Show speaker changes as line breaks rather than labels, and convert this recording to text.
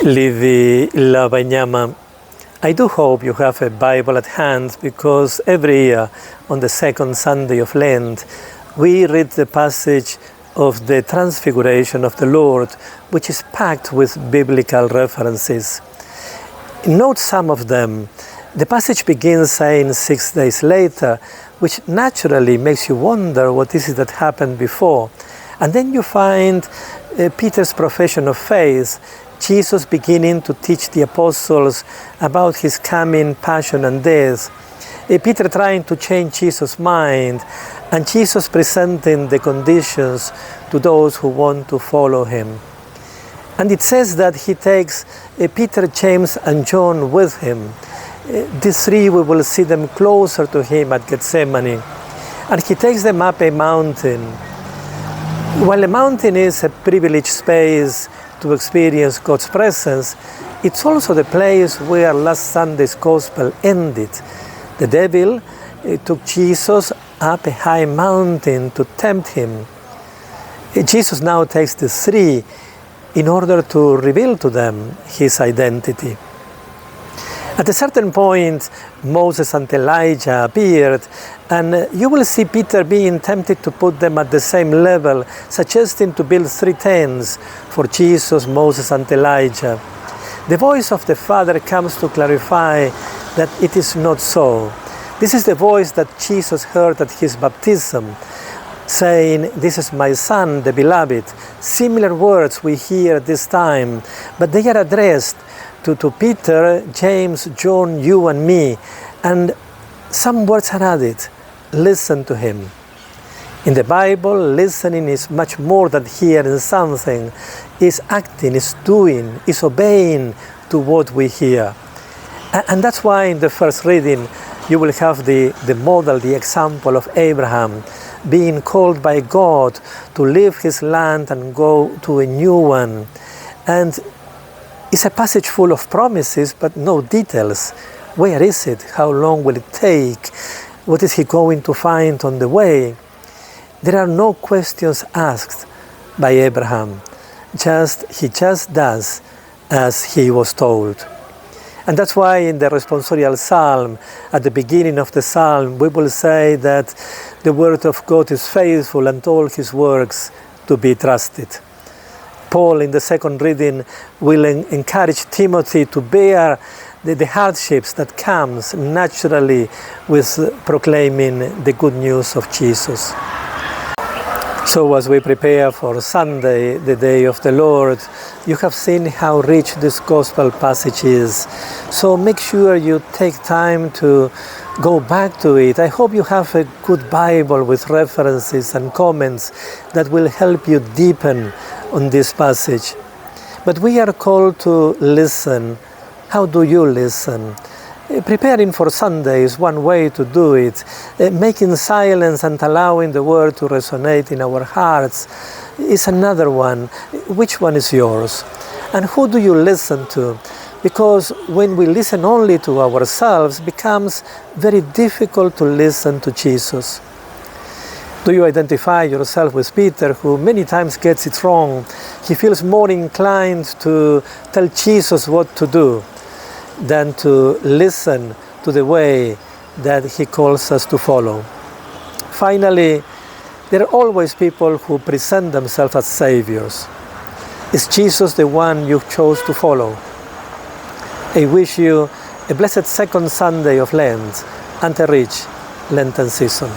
Livi la Banyama. I do hope you have a Bible at hand, because every year on the second Sunday of Lent we read the passage of the Transfiguration of the Lord, which is packed with biblical references. Note some of them. The passage begins saying 6 days later, which naturally makes you wonder what is it that happened before. And then you find Peter's profession of faith, Jesus beginning to teach the apostles about his coming passion and death, Peter trying to change Jesus' mind, and Jesus presenting the conditions to those who want to follow him. And it says that he takes Peter, James and John with him. These three, we will see them closer to him at Gethsemane. And he takes them up a mountain. While a mountain is a privileged space to experience God's presence, it's also the place where last Sunday's Gospel ended. The devil took Jesus up a high mountain to tempt him. Jesus now takes the three in order to reveal to them his identity. At a certain point, Moses and Elijah appeared, and you will see Peter being tempted to put them at the same level, suggesting to build 3 tents for Jesus, Moses and Elijah. The voice of the Father comes to clarify that it is not so. This is the voice that Jesus heard at his baptism, saying, "This is my Son, the beloved." Similar words we hear this time, but they are addressed to Peter, James, John, you and me, and some words are added. Listen to him. In the Bible, listening is much more than hearing something. Is acting, is doing, is obeying to what we hear. And that's why in the first reading you will have the model, the example of Abraham being called by God to leave his land and go to a new one. And it's a passage full of promises, but no details. Where is it? How long will it take? What is he going to find on the way? There are no questions asked by Abraham. He just does as he was told. And that's why in the responsorial psalm, at the beginning of the psalm, we will say that the word of God is faithful and all his works to be trusted. Paul, in the second reading, will encourage Timothy to bear the hardships that comes naturally with proclaiming the good news of Jesus. So as we prepare for Sunday, the day of the Lord, you have seen how rich this gospel passage is. So make sure you take time to go back to it. I hope you have a good Bible with references and comments that will help you deepen on this passage. But we are called to listen. How do you listen? Preparing for Sunday is one way to do it. Making silence and allowing the word to resonate in our hearts is another one. Which one is yours? And who do you listen to? Because when we listen only to ourselves, it becomes very difficult to listen to Jesus. Do you identify yourself with Peter, who many times gets it wrong? He feels more inclined to tell Jesus what to do than to listen to the way that he calls us to follow. Finally, there are always people who present themselves as saviors. Is Jesus the one you chose to follow? I wish you a blessed second Sunday of Lent and a rich Lenten season.